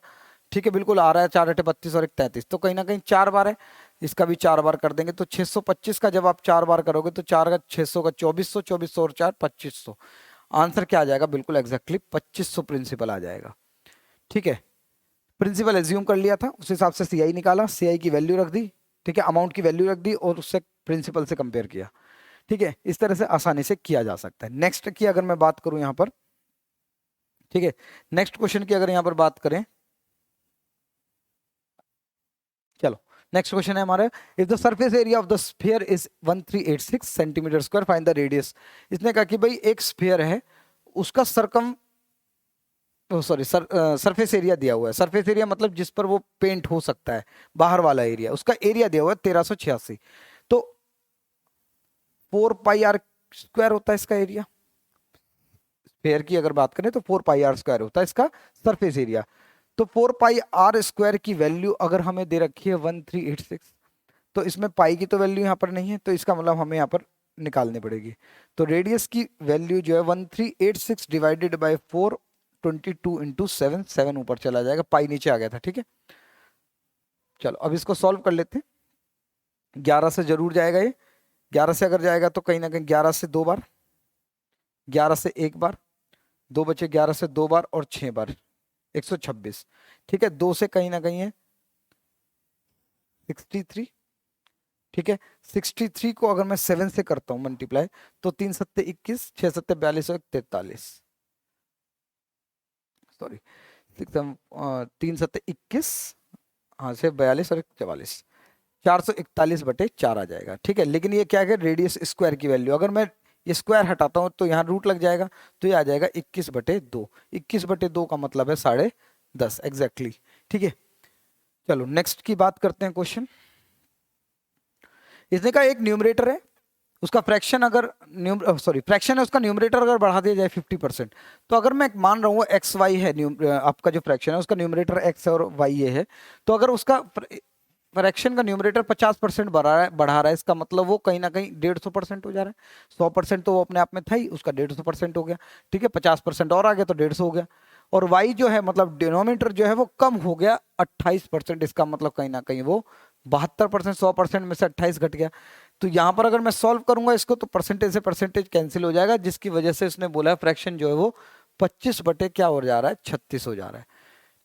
ठीक है, बिल्कुल आ रहा है, 4/32 और 1/33, तो कहीं ना कहीं 4 बार है। इसका भी 4 बार कर देंगे तो 625 का जब आप 4 बार करोगे तो 4 का 600 का 2400, 2400 और 4 2500। आंसर क्या आ जाएगा? बिल्कुल एग्जैक्टली 2500 प्रिंसिपल आ जाएगा। ठीक है, प्रिंसिपल एज्यूम कर लिया था, उस हिसाब से सीआई निकाला, सीआई की वैल्यू रख दी, ठीक है, अमाउंट की वैल्यू रख दी और उससे प्रिंसिपल से कंपेयर किया। ठीक है, इस तरह से आसानी से किया जा सकता है। नेक्स्ट की अगर मैं बात करूं यहां पर, ठीक है, नेक्स्ट क्वेश्चन की अगर यहां पर बात करें, चलो नेक्स्ट क्वेश्चन है हमारा, if the surface area of the sphere is 1386 centimetre square, find the radius. इसने कहा कि भाई एक स्फीयर है, उसका सरकम, सॉरी सरफेस एरिया दिया हुआ है। सरफेस एरिया मतलब जिस पर वो पेंट हो सकता है, बाहर वाला एरिया, उसका एरिया दिया हुआ है 1386। तो 4 पाई आर स्क्वायर होता है इसका एरिया। स्फेयर की अगर बात करें तो 4πr² होता है इसका सरफेस एरिया। तो 4πr² की वैल्यू अगर हमें दे रखी है 1386, तो इसमें पाई की तो वैल्यू यहाँ पर नहीं है, तो इसका मतलब हमें यहाँ पर निकालनी पड़ेगी। तो रेडियस की वैल्यू जो है 1386 डिवाइडेड बाय 422 इंटू 7, 7 ऊपर चला जाएगा, पाई नीचे आ गया था, ठीक है। चलो अब इसको सॉल्व कर लेते हैं। 11 से जरूर जाएगा ये, 11 से अगर जाएगा तो कहीं ना कहीं 11 से 2 बार, 11 से 1 बार, 2 बचे, 11 से 2 बार और 6 बार, 126, ठीक है। 2 से कहीं ना कहीं है 63, ठीक है। 63 को अगर मैं 7 से करता हूं मल्टीप्लाई, तो 3 सत्ते 21, 6 सत्ते 42 और 43, सॉरी 3 सत्ते 21, हाँ से 42 और 44, 441/4 आ जाएगा, ठीक है। लेकिन ये क्या है, रेडियस स्क्वायर की वैल्यू, अगर मैं ये स्क्वायर हटाता हूं तो यहाँ रूट लग जाएगा, तो ये आ जाएगा 21/2, 21/2 का मतलब है 10.5 एग्जैक्टली, ठीक है। चलो नेक्स्ट की बात करते हैं क्वेश्चन। इसने कहा एक न्यूमरेटर है, उसका फ्रैक्शन अगर फ्रैक्शन है उसका न्यूमरेटर अगर बढ़ा दिया जाए 50%, तो अगर मैं मान रहा हूँ एक्स वाई है, आपका जो फ्रैक्शन है उसका न्यूमरेटर एक्स और वाई ये है, तो अगर उसका फ्रैक्शन का न्यूमरेटर 50% बढ़ा रहा है, इसका मतलब वो कहीं ना कहीं 150% हो जा रहा है। 100% तो वो अपने आप में था ही, उसका 150% हो गया, ठीक है। 50% और आ गया तो 150 हो गया। और y जो है मतलब डिनोमिनेटर जो है वो कम हो गया 28%, इसका मतलब कहीं ना कहीं वो 72%, 100% में से 28 घट गया। तो यहाँ पर अगर मैं सॉल्व करूंगा इसको तो परसेंटेज से परसेंटेज कैंसिल हो जाएगा, जिसकी वजह से उसने बोला है फ्रैक्शन जो है वो 25 बटे क्या हो जा रहा है, 36 हो जा रहा है,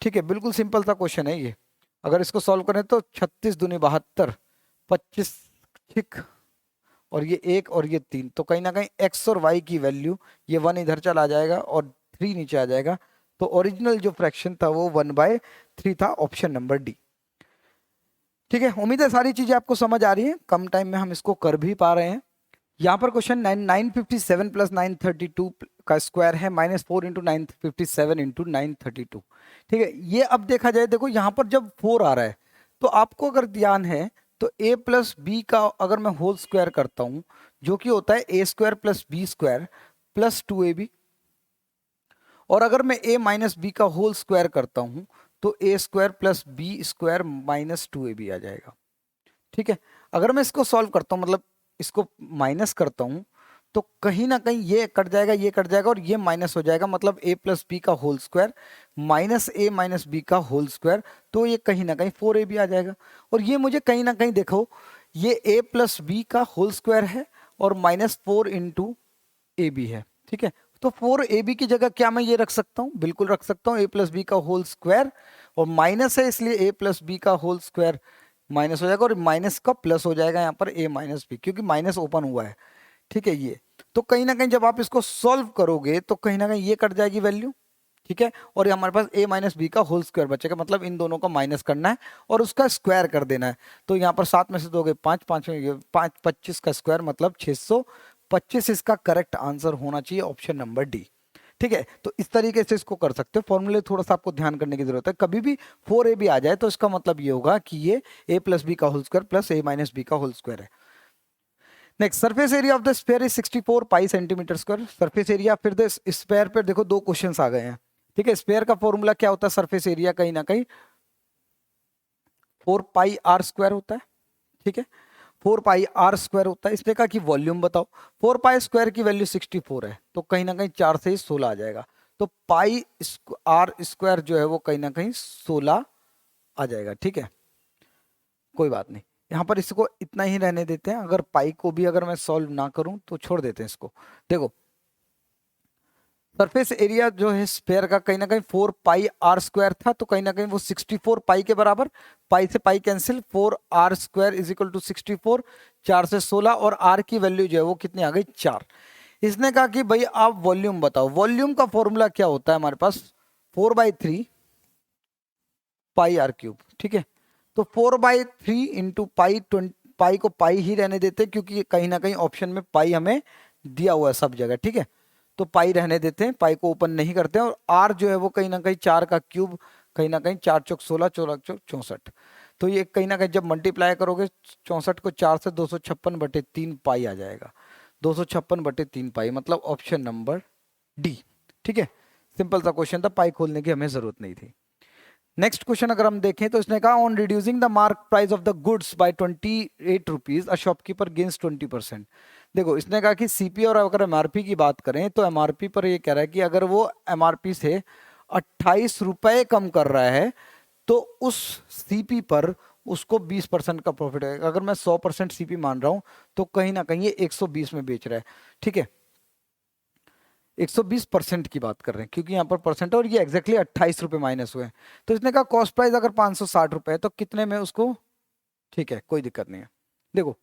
ठीक है। बिल्कुल सिंपल सा क्वेश्चन है ये। अगर इसको सॉल्व करें तो 36 दूनी 72, 25 ठीक, और ये 1 और ये 3, तो कहीं ना कहीं x और y की वैल्यू, ये 1 इधर चला जाएगा और 3 नीचे आ जाएगा। तो ओरिजिनल जो फ्रैक्शन था वो 1/3 था, ऑप्शन नंबर डी, ठीक है। उम्मीद है सारी चीजें आपको समझ आ रही हैं, कम टाइम में हम इसको कर भी पा रहे हैं। यहाँ पर क्वेश्चन 957 प्लस 932 का स्क्वायर है -4 इंटू 957 इंटू 932, ठीक है। ये अब देखा जाए, देखो यहाँ पर जब 4 आ रहा है तो आपको अगर ध्यान है तो a प्लस बी का अगर मैं होल स्क्वायर करता हूँ, जो कि होता है a² plus b² plus 2ab, और अगर मैं a माइनस बी का होल स्क्वायर करता हूँ तो a² plus b² minus 2ab आ जाएगा, ठीक है। अगर मैं इसको सॉल्व करता हूँ, मतलब इसको माइनस करता हूं, तो कहीं ना कहीं ये कट जाएगा, ये कट जाएगा और ये माइनस हो जाएगा, मतलब a प्लस बी का whole square minus a minus B का होल स्क्वायर, तो ये कहीं ना कहीं 4ab आ जाएगा। और ये मुझे कहीं ना कहीं देखो, ये a प्लस बी का होल स्क्वायर है और -4 इंटू ए बी है, ठीक है। तो 4ab की जगह क्या मैं ये रख सकता हूँ, बिल्कुल रख सकता हूँ a प्लस बी का होल स्क्वायर, और माइनस है इसलिए a प्लस बी का होल स्क्वायर माइनस हो जाएगा, और माइनस का प्लस हो जाएगा यहाँ पर a माइनस बी, क्योंकि माइनस ओपन हुआ है, ठीक है। ये तो कहीं ना कहीं जब आप इसको सॉल्व करोगे तो कहीं ना कहीं ये कट जाएगी वैल्यू, ठीक है। और ये हमारे पास a माइनस बी का होल स्क्वायर बचेगा, मतलब इन दोनों का माइनस करना है और उसका स्क्वायर कर देना है। तो यहाँ पर 7 में से दोगे 5, 5 में 5, 25 का स्क्वायर मतलब 625, इसका करेक्ट आंसर होना चाहिए ऑप्शन नंबर डी, ठीक है। तो इस तरीके से इसको कर सकते हो। फॉर्मूले थोड़ा सा आपको ध्यान करने की जरूरत है, कभी भी 4ab आ जाए तो इसका मतलब ये होगा कि ये a प्लस बी का whole square plus a minus B का होल स्क्वायर है। Next, surface area of the sphere is 64 pi centimetre square. Surface area, फिर द स्फीयर पर देखो 2 क्वेश्चंस आ गए हैं, ठीक है। स्फीयर का फॉर्मूला क्या होता है, सरफेस एरिया कहीं ना कहीं 4πr² होता है, ठीक है। 4πr² होता है। इसने कहा कि वॉल्यूम बताओ, 4π² की वैल्यू 64 है, तो कहीं ना कहीं 4 से ही 16 आ जाएगा, तो πr² जो है वो कहीं ना कहीं 16 आ जाएगा, ठीक है। कोई बात नहीं, यहाँ पर इसको इतना ही रहने देते हैं। अगर पाई को भी अगर मैं सॉल्व ना करूं तो छोड़ देते हैं इसको। देखो सरफेस एरिया जो है स्फीयर का कहीं ना कहीं 4πr² था, तो कहीं ना कहीं वो 64 पाई के बराबर, पाई से pi cancel, 4r² is equal to 64, 4 से 16, और r की वैल्यू जो है वो कितनी आ गई, 4। इसने कहा कि भाई आप वॉल्यूम बताओ। वॉल्यूम का फॉर्मूला क्या होता है हमारे पास, 4/3 πr³, ठीक है। तो 4/3 इंटू पाई, पाई को पाई ही रहने देते क्योंकि कहीं ना कहीं ऑप्शन में पाई हमें दिया हुआ है सब जगह, ठीक है। तो पाई रहने देते हैं, पाई को ओपन नहीं करते हैं। और आर जो है वो कहीं ना कहीं 4 का क्यूब, कहीं ना कहीं 4 चौक 16, 4 चौक 64, तो ये कहीं ना कहीं जब मल्टीप्लाई करोगे 64 को 4 से 256/3 पाई आ जाएगा, 256/3 पाई, मतलब ऑप्शन नंबर डी, ठीक है, सिंपल सा क्वेश्चन था, पाई खोलने की हमें जरूरत नहीं थी। नेक्स्ट क्वेश्चन अगर हम देखें तो इसने कहा on reducing the mark price of the goods by 28 rupees a shopkeeper gains 20%। देखो इसने कहा कि सीपी और अगर एमआरपी की बात करें तो एमआरपी पर ये कह रहा है कि अगर वो एमआरपी से 28 रुपए कम कर रहा है तो उस सीपी पर उसको 20% का प्रॉफिट है। अगर मैं 100% सीपी मान रहा हूं तो कहीं ना कहीं ये 120 में बेच रहा है। ठीक है, 120% की बात कर रहे हैं क्योंकि यहाँ पर परसेंट है और ये एग्जैक्टली 28 रुपए माइनस हुए हैं। तो इसने कहा कॉस्ट प्राइस अगर 560 रुपए है तो कितने में उसको, ठीक है कोई दिक्कत नहीं है। देखो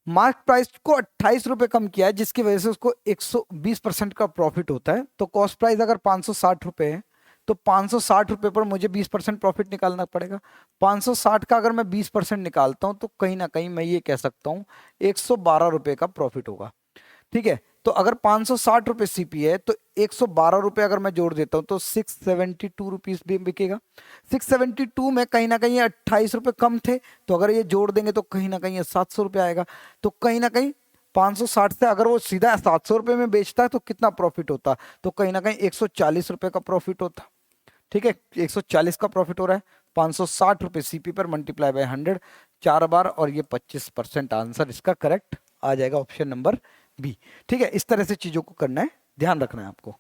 मार्क प्राइस को 28 रुपए कम किया है जिसकी वजह से उसको 120% का प्रॉफिट होता है। तो कॉस्ट प्राइस अगर 560 रुपए है तो 560 रुपए पर मुझे 20% प्रॉफिट निकालना पड़ेगा। 560 का अगर मैं 20% निकालता हूं तो कहीं ना कहीं मैं ये कह सकता हूं 112 रुपए का प्रॉफिट होगा। ठीक है, तो अगर 560 रुपए सीपी है तो 112 रुपए अगर मैं जोड़ देता हूं तो 672 रुपीज भी बिकेगा। 672 में कहीं ना कहीं 28 रुपए कम थे तो अगर ये जोड़ देंगे तो कहीं ना कहीं ये 700 रुपए आएगा। तो कहीं ना कहीं 560 से अगर वो सीधा 700 रुपए में बेचता है तो कितना प्रॉफिट होता, तो कहीं ना कहीं 140 रुपए का प्रॉफिट होता। ठीक है, 140 का प्रॉफिट हो रहा है 560 रुपए सीपी पर मल्टीप्लाई बाय 100 4 बार और ये 25%। आंसर इसका करेक्ट आ जाएगा ऑप्शन नंबर बी। ठीक है, इस तरह से चीजों को करना है, ध्यान रखना है आपको।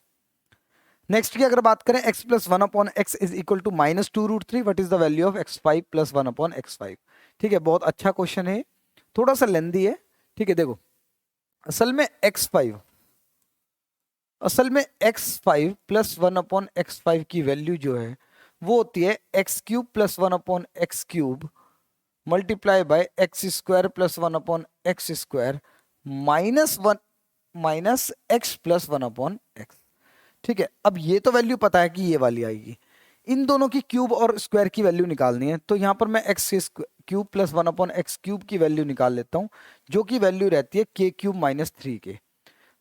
नेक्स्ट की अगर बात करें x plus 1/x is equal to -2√3 what is the value of x5 plus 1/x5। ठीक है, बहुत अच्छा क्वेश्चन है, थोड़ा सा लेंदी है। ठीक है, देखो असल में x5 प्लस 1/x5 की वैल्यू जो है वो होती है x³ plus 1/x³ multiply by x² plus 1/x² minus x plus 1/x। ठीक है, अब ये तो वैल्यू पता है कि ये वाली आएगी, इन दोनों की क्यूब और स्क्वायर की वैल्यू निकालनी है। तो यहां पर मैं x³ प्लस 1/x³ की वैल्यू निकाल लेता हूं जो कि वैल्यू रहती है k³ - 3k।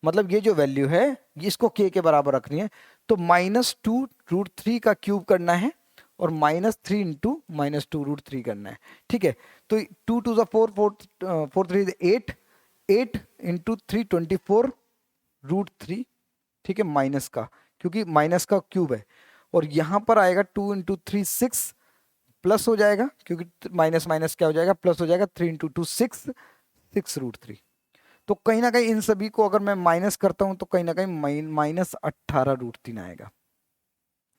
मतलब ये जो वैल्यू है इसको k के बराबर रखनी है तो -2√3 का क्यूब करना है और -3 इंटू -2√3 करना है। ठीक है, तो 2 2 4 4 3 8 8 इंटू 3 24√3। ठीक है, माइनस का, क्योंकि माइनस का क्यूब है और यहां पर आएगा 2 इंटू 3 6 प्लस हो जाएगा क्योंकि माइनस माइनस क्या हो जाएगा प्लस हो जाएगा 3 इंटू 2 6 6√3। तो कहीं ना कहीं इन सभी को अगर मैं माइनस करता हूं तो कहीं ना कहीं -18√3 आएगा।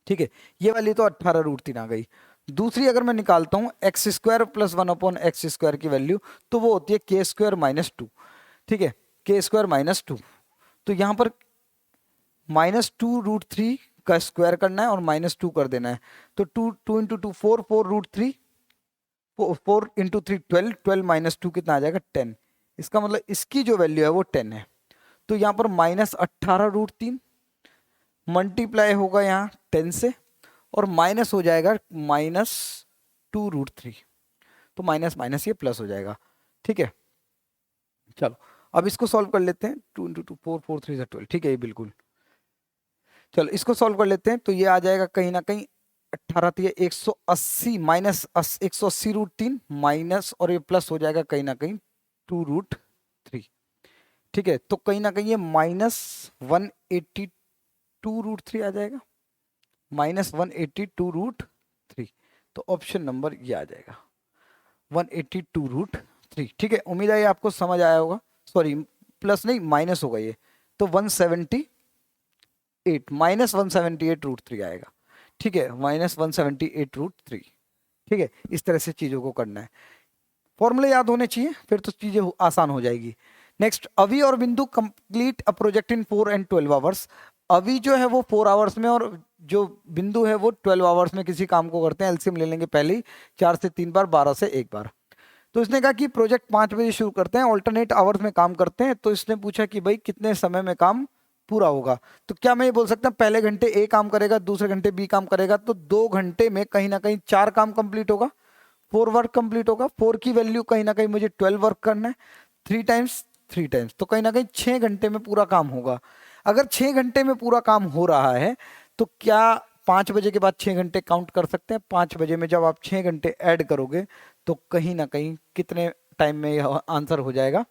ठीक है, ये वाली तो 18√3 आ गई। दूसरी अगर मैं निकालता हूं x² प्लस 1/x² की वैल्यू तो वो होती है k² - 2। ठीक है, k² - 2। तो यहां पर -2√3 का स्क्वायर करना है और -2 कर देना है। तो 2 इंटू 2 4√3 4 इंटू 3 12 12 -2 कितना आ जाएगा 10। इसका मतलब इसकी जो वैल्यू है वो 10 है। तो यहाँ पर -18√3 मल्टीप्लाई होगा यहाँ 10 से और माइनस हो जाएगा -2√3। तो माइनस माइनस ये प्लस हो जाएगा। ठीक है, चलो अब इसको सॉल्व कर लेते हैं। 2 इंटू 2 4 4 3 12। ठीक है, ये बिल्कुल, चलो इसको सॉल्व कर लेते हैं। तो ये आ जाएगा कहीं ना कहीं 18 180 माइनस 180√3 माइनस और ये प्लस हो जाएगा कहीं ना कहीं 2√3। ठीक है, तो कहीं ना कहीं ये -182√3 आ जाएगा, -182√3। तो ऑप्शन नंबर ये आ जाएगा 182√3। ठीक है, उम्मीद है ये आपको समझ आया होगा। सॉरी प्लस नहीं माइनस होगा ये, तो 178 -178√3 आएगा। ठीक है, -178√3। ठीक है, इस तरह से चीजों को करना है, फॉर्मूले याद होने चाहिए फिर तो चीजें आसान हो जाएगी। नेक्स्ट, अवी और बिंदु complete a project in 4 and 12 hours. अवी जो है वो 4 आवर्स में और जो बिंदु है वो 12 आवर्स में किसी काम को करते हैं। एलसीएम ले लेंगे पहले ही, 4 से 3 बार 12 से 1 बार। तो इसने कहा कि प्रोजेक्ट 5 बजे शुरू करते हैं, ऑल्टरनेट आवर्स में काम करते हैं। तो इसने पूछा कि भाई कितने समय में काम पूरा होगा। तो क्या मैं ये बोल सकता हूँ पहले घंटे ए काम करेगा दूसरे घंटे बी काम करेगा, तो 2 घंटे में कहीं ना कहीं 4 काम कंप्लीट होगा, 4 वर्क कंप्लीट होगा। 4 की वैल्यू कहीं ना कहीं मुझे 12 वर्क करना है, 3 टाइम्स 3 टाइम्स, तो कहीं ना कहीं 6 घंटे में पूरा काम होगा। अगर 6 घंटे में पूरा काम हो रहा है तो क्या 5 बजे के बाद 6 घंटे काउंट कर सकते हैं? 5 बजे में जब आप 6 घंटे ऐड करोगे तो कहीं ना कहीं कितने टाइम में यह आंसर हो जाएगा?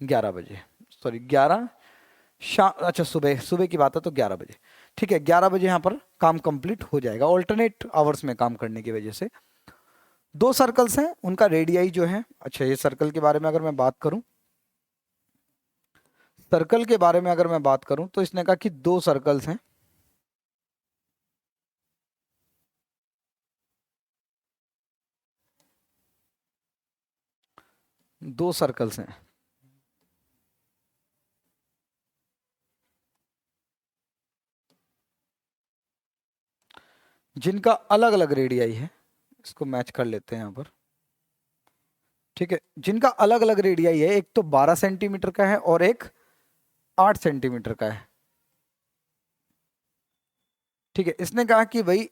11 बजे, सॉरी 11 शाम, अच्छा सुबह, सुबह की बात है तो 11 बजे। ठीक है, 11 बजे यहाँ पर काम कंप्लीट हो जाएगा ऑल्टरनेट आवर्स में काम करने की वजह से। दो सर्कल्स हैं, उनका रेडियाई जो है, अच्छा ये सर्कल के बारे में अगर मैं बात करूं, सर्कल के बारे में अगर मैं बात करूं तो इसने कहा कि दो सर्कल्स हैं, दो सर्कल्स हैं जिनका अलग अलग रेडियाई है। इसको मैच कर लेते हैं यहाँ पर। ठीक है, जिनका अलग अलग रेडियाई है, एक तो 12 सेंटीमीटर का है और एक 8 सेंटीमीटर का है। ठीक है, इसने कहा कि भाई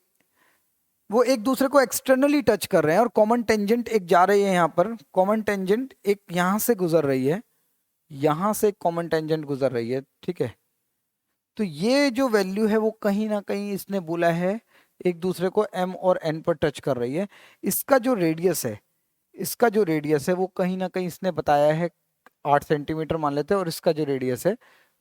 वो एक दूसरे को एक्सटर्नली टच कर रहे हैं और कॉमन टेंजेंट एक जा रही है यहाँ पर, कॉमन टेंजेंट एक यहाँ से गुजर रही है, यहाँ से कॉमन टेंजेंट गुजर रही है। ठीक है, तो ये जो वैल्यू है वो कहीं ना कहीं इसने बोला है एक दूसरे को m और n पर टच कर रही है। इसका जो रेडियस है, इसका जो रेडियस है वो कहीं ना कहीं इसने बताया है 8 सेंटीमीटर मान लेते हैं, और इसका जो रेडियस है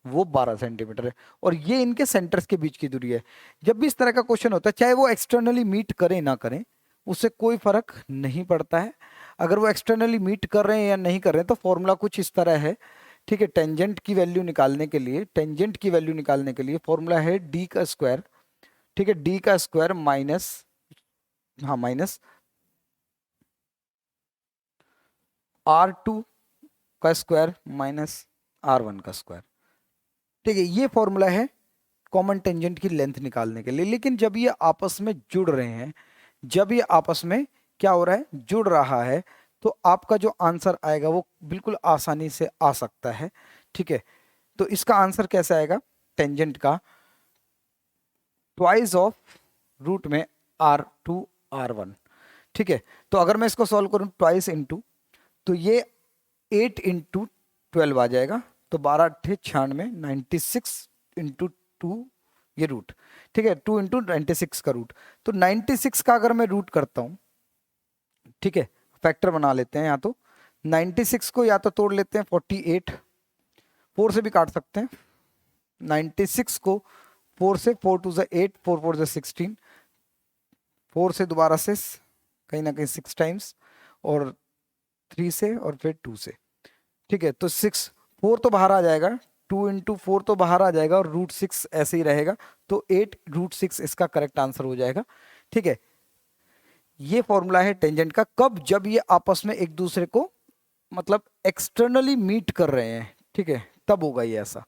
वो 12 सेंटीमीटर है, और ये इनके सेंटर्स के बीच की दूरी है। जब भी इस तरह का क्वेश्चन होता है, चाहे वो एक्सटर्नली मीट करें ना करें, उससे कोई फर्क नहीं पड़ता है। अगर वो एक्सटर्नली मीट कर रहे हैं या नहीं कर रहे हैं तो फॉर्मूला कुछ इस तरह है। ठीक है, टेंजेंट की वैल्यू निकालने के लिए, टेंजेंट की वैल्यू निकालने के लिए फॉर्मूला है डी का स्क्वायर। ठीक है, डी का स्क्वायर माइनस, हाँ माइनस R2 का स्क्वायर माइनस R1 का स्क्वायर। ठीक है, ये फॉर्मूला है कॉमन टेंजेंट की लेंथ निकालने के लिए। लेकिन जब ये आपस में जुड़ रहे हैं, जब ये आपस में क्या हो रहा है, जुड़ रहा है, तो आपका जो आंसर आएगा वो बिल्कुल आसानी से आ सकता है। ठीक है, तो इसका आंसर कैसे आएगा, टेंजेंट का ट्वाइस ऑफ रूट में R2 R1। ठीक है, तो अगर मैं इसको सॉल्व करूं ट्वाइस इंटू, तो ये 8 इंटू 12 आ जाएगा, तो 12 अट्ठे 96, 96 इंटू 2 ये रूट। ठीक है, 2 इंटू 96 का रूट, तो 96 का अगर मैं रूट करता हूं, ठीक है फैक्टर बना लेते हैं, या तो 96 को या तो तोड़ लेते हैं 48, 4 से भी काट सकते हैं 96 को, 4 से, 4 टू 8, 4 4 16, 4 से दोबारा से कहीं ना कहीं 6 टाइम्स, और 3 से, और फिर 2 से। ठीक है, तो 6, 4 तो बाहर आ जाएगा, 2 इंटू 4 तो बाहर आ जाएगा, और रूट 6 ऐसे ही रहेगा, तो 8 रूट 6 इसका करेक्ट आंसर हो जाएगा। ठीक है, ये फॉर्मूला है टेंजेंट का, कब, जब ये आपस में एक दूसरे को मतलब एक्सटर्नली मीट कर रहे हैं। ठीक है, तब होगा ये ऐसा।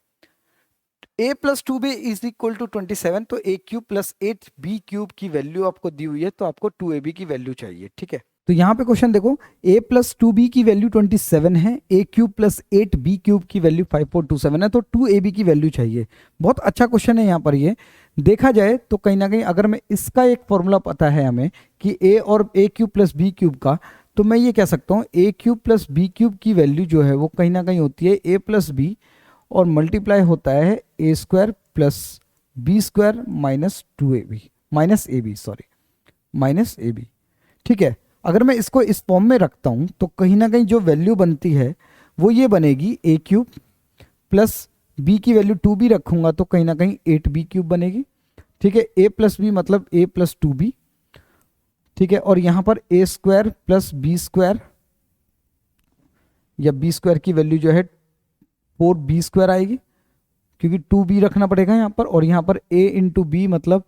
a plus 2b is equal to 27, तो a cube plus 8b cube की वैल्यू आपको दी हुई है, तो आपको 2ab की वैल्यू चाहिए। ठीक है, तो यहाँ पे क्वेश्चन देखो, a प्लस 2b की वैल्यू 27 है, a cube plus 8b cube की वैल्यू 5427 है, तो 2ab की वैल्यू चाहिए। बहुत अच्छा क्वेश्चन है यहाँ पर। ये देखा जाए तो कहीं ना कहीं अगर मैं इसका एक फॉर्मूला पता है हमें कि a और a cube plus b cube का, तो मैं ये कह सकता हूँ a cube plus b cube की वैल्यू जो है वो कहीं ना कहीं होती है a प्लस b, और मल्टीप्लाई होता है a square plus b square minus 2ab, minus A B, sorry minus A B. ठीक है, अगर मैं इसको इस फॉर्म में रखता हूं तो कहीं ना कहीं जो वैल्यू बनती है वो ये बनेगी, a क्यूब प्लस b की वैल्यू 2b रखूंगा तो कहीं ना कहीं 8b क्यूब बनेगी। ठीक है, a प्लस बी मतलब a प्लस 2b। ठीक है, और यहां पर a square plus b square, या b स्क्वायर की वैल्यू जो है 4b स्क्वायर आएगी, क्योंकि 2b रखना पड़ेगा यहाँ पर, और यहाँ पर a इंटू बी मतलब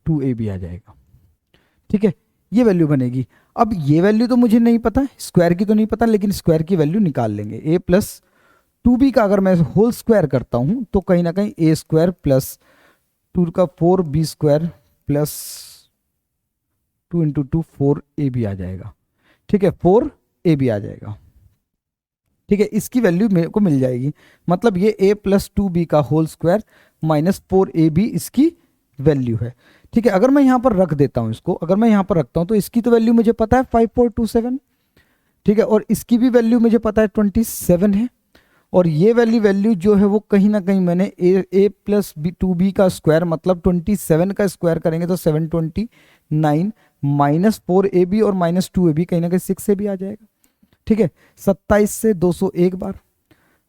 2ab आ जाएगा। ठीक है, ये वैल्यू बनेगी। अब ये वैल्यू तो मुझे नहीं पता, स्क्वायर की तो नहीं पता, लेकिन स्क्वायर की वैल्यू निकाल लेंगे। a प्लस 2b का अगर मैं होल स्क्वायर करता हूं तो कहीं ना कहीं a स्क्वायर प्लस 2 का 4b square plus 2 into 2 4ab आ जाएगा। ठीक है, 4ab आ जाएगा। ठीक है, इसकी वैल्यू मेरे को मिल जाएगी, मतलब ये a प्लस 2b का होल स्क्वायर माइनस 4ab इसकी वैल्यू है। ठीक है, अगर मैं यहां पर रख देता हूं इसको, अगर मैं यहां पर रखता हूं तो इसकी तो वैल्यू मुझे पता है 5427। ठीक है, और इसकी भी वैल्यू मुझे पता है 27 है, और ये वैल्यू जो है वो कहीं ना कहीं मैंने a प्लस 2b का स्क्वायर मतलब 27 का स्क्वायर करेंगे तो 729 माइनस 4ab और माइनस 2ab कहीं ना कहीं 6ab आ जाएगा। ठीक है, 27 से 201 बार,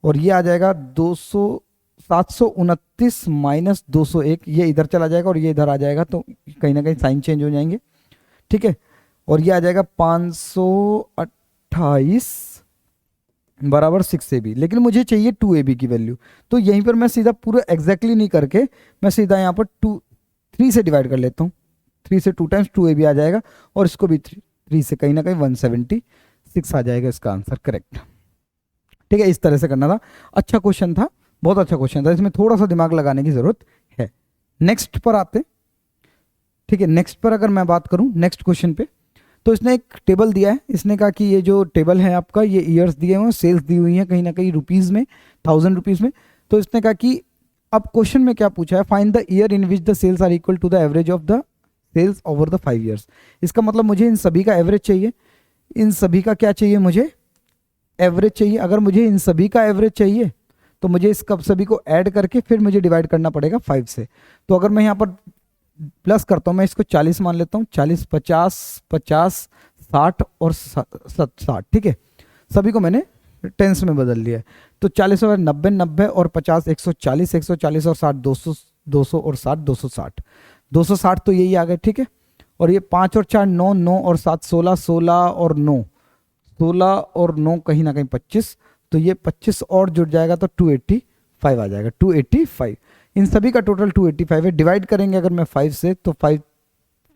और ये आ जाएगा 729 माइनस 201, ये इधर चला जाएगा और ये इधर आ जाएगा, तो कहीं ना कहीं साइन चेंज हो जाएंगे, ठीक है। और ये आ जाएगा 528 बराबर 6AB, लेकिन मुझे चाहिए 2AB की वैल्यू, तो यहीं पर मैं सीधा पूरा एग्जैक्टली नहीं करके मैं सीधा यहाँ पर 3 से डिवाइड कर लेता हूँ। 3 से 2 टाइम्स 2AB आ जाएगा, और इसको भी 3 से कहीं ना कहीं 176 आ जाएगा इसका आंसर करेक्ट, ठीक है। इस तरह से करना था। अच्छा क्वेश्चन था, बहुत अच्छा क्वेश्चन था, इसमें थोड़ा सा दिमाग लगाने की जरूरत है। नेक्स्ट पर आते, ठीक है। नेक्स्ट पर अगर मैं बात करूं नेक्स्ट क्वेश्चन पे, तो इसने एक टेबल दिया है। इसने कहा कि ये जो टेबल है आपका, ये ईयर्स दिए हुए हैं, सेल्स दी हुई हैं कहीं ना कहीं रुपीज़ में, 1000 रुपीज़ में। तो इसने कहा कि अब क्वेश्चन में क्या पूछा है, find the year in which the sales are equal to the average of the sales over the 5 years. इसका मतलब मुझे इन सभी का एवरेज चाहिए, इन सभी का क्या चाहिए, मुझे एवरेज चाहिए। अगर मुझे इन सभी का एवरेज चाहिए तो मुझे इस सभी को ऐड करके फिर मुझे डिवाइड करना पड़ेगा 5 से। तो अगर मैं यहाँ पर प्लस करता हूँ, मैं इसको 40 मान लेता हूँ, 40, 50, 50, 60 और 60, ठीक है। सभी को मैंने टेंस में बदल लिया है। तो 40 और 90, 90 और 50, 140, 140 और 60, 200, 200 और 60, 260, 260 तो यही आ गए, ठीक है। और ये 5 और 4 9, 9 और 7 16, 16 और 9 16 और 9 कहीं ना कहीं 25, तो ये 25 और जुड़ जाएगा तो 285 आ जाएगा, 285। इन सभी का टोटल 285 है। डिवाइड करेंगे अगर मैं 5 से, तो 5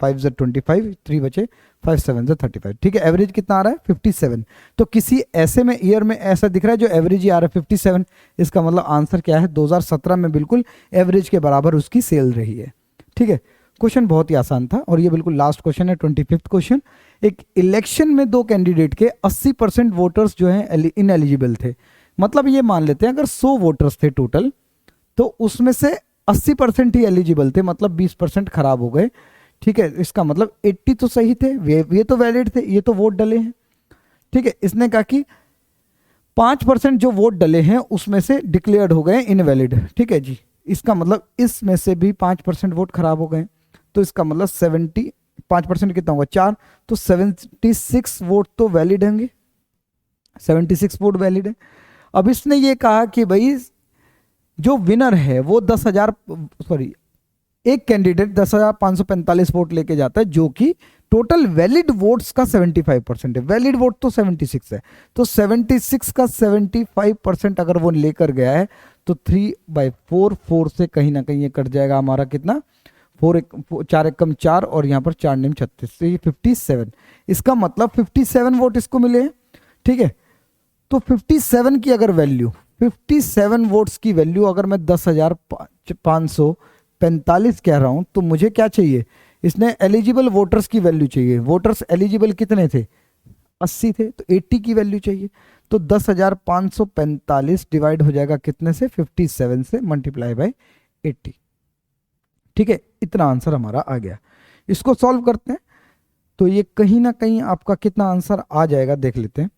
5 से 25, 3 बचे, 5 7 से 35, ठीक है। एवरेज कितना आ रहा है 57। तो किसी ऐसे में ईयर में ऐसा दिख रहा है जो एवरेज ही आ रहा है 57, इसका मतलब आंसर क्या है, 2017 में बिल्कुल एवरेज के बराबर उसकी सेल रही है, ठीक है। क्वेश्चन बहुत ही आसान था, और ये बिल्कुल लास्ट क्वेश्चन है, 25th क्वेश्चन। एक इलेक्शन में 2 कैंडिडेट के 80% वोटर्स जो हैं इनएलिजिबल थे। मतलब ये मान लेते हैं अगर 100 वोटर्स थे टोटल, तो उसमें से 80% ही एलिजिबल थे, मतलब 20% खराब हो गए, ठीक है। इसका मतलब 80 तो सही थे, ये तो वैलिड थे, ये तो वोट डले हैं, ठीक है। इसने कहा कि 5% जो वोट डले हैं उसमें से डिक्लेयर्ड हो गए इनवैलिड, ठीक है जी। इसका मतलब इसमें से भी 5% वोट खराब हो गए, तो इसका मतलब 5% कितना होगा 4, तो 76 वोट तो वैलिड होंगे, 76 वोट वैलिड है। अब इसने ये कहा कि भाई जो विनर है वो 10,000, सॉरी, एक कैंडिडेट 10,545 वोट लेके जाता है, जो कि टोटल वैलिड वोट्स का 75% है। वैलिड वोट तो 76 है, तो 76 का 75% अगर वो लेकर गया है तो 3/4, 4 से कहीं ना कहीं ये कट जाएगा हमारा कितना, 4 एक कम 4, और यहाँ पर 4 निम 36, तो ये 57। इसका मतलब 57 वोट इसको मिले हैं, ठीक है। तो 57 की अगर वैल्यू, 57 वोट्स की वैल्यू अगर मैं 10,545 कह रहा हूं, तो मुझे क्या चाहिए, इसने एलिजिबल वोटर्स की वैल्यू चाहिए। वोटर्स एलिजिबल कितने थे, 80 थे, तो 80 की वैल्यू चाहिए। तो 10,545 डिवाइड हो जाएगा कितने से, 57 से, मल्टीप्लाई बाय 80, ठीक है। इतना आंसर हमारा आ गया। इसको सॉल्व करते हैं, तो ये कहीं ना कहीं आपका कितना आंसर आ जाएगा देख लेते हैं।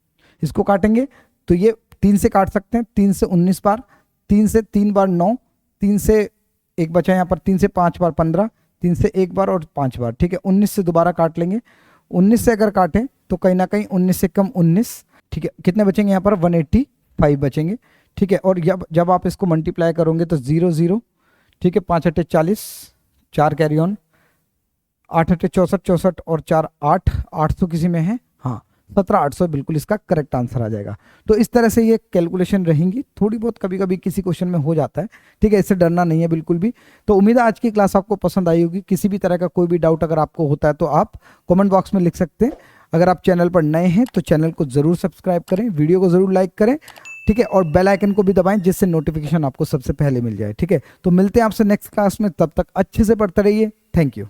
इसको काटेंगे तो ये 3 से काट सकते हैं, 3 से 19 बार, 3 से 3 बार 9, 3 से एक बचा यहाँ पर, 3 से 5 बार 15, 3 से 1 बार और 5 बार, ठीक है। 19 से दोबारा काट लेंगे, 19 से अगर काटें तो कहीं ना कहीं 19 से कम 19, ठीक है। कितने बचेंगे यहाँ पर 185 बचेंगे, ठीक है। और जब आप इसको मल्टीप्लाई करोगे तो 0 0, ठीक है, 5 8 40, 4 कैरी ऑन, 8 8 64 64 और 4 8, 800 किसी में है, हाँ 17,800 बिल्कुल इसका करेक्ट आंसर आ जाएगा। तो इस तरह से ये कैलकुलेशन रहेंगी, थोड़ी बहुत कभी कभी किसी क्वेश्चन में हो जाता है, ठीक है। इससे डरना नहीं है बिल्कुल भी। तो उम्मीद है आज की क्लास आपको पसंद आई होगी। किसी भी तरह का कोई भी डाउट अगर आपको होता है तो आप कमेंट बॉक्स में लिख सकते हैं। अगर आप चैनल पर नए हैं तो चैनल को जरूर सब्सक्राइब करें, वीडियो को जरूर लाइक करें, ठीक है, और बेल आइकन को भी दबाएं जिससे नोटिफिकेशन आपको सबसे पहले मिल जाए, ठीक है। तो मिलते हैं आपसे नेक्स्ट क्लास में, तब तक अच्छे से पढ़ते रहिए। Thank you.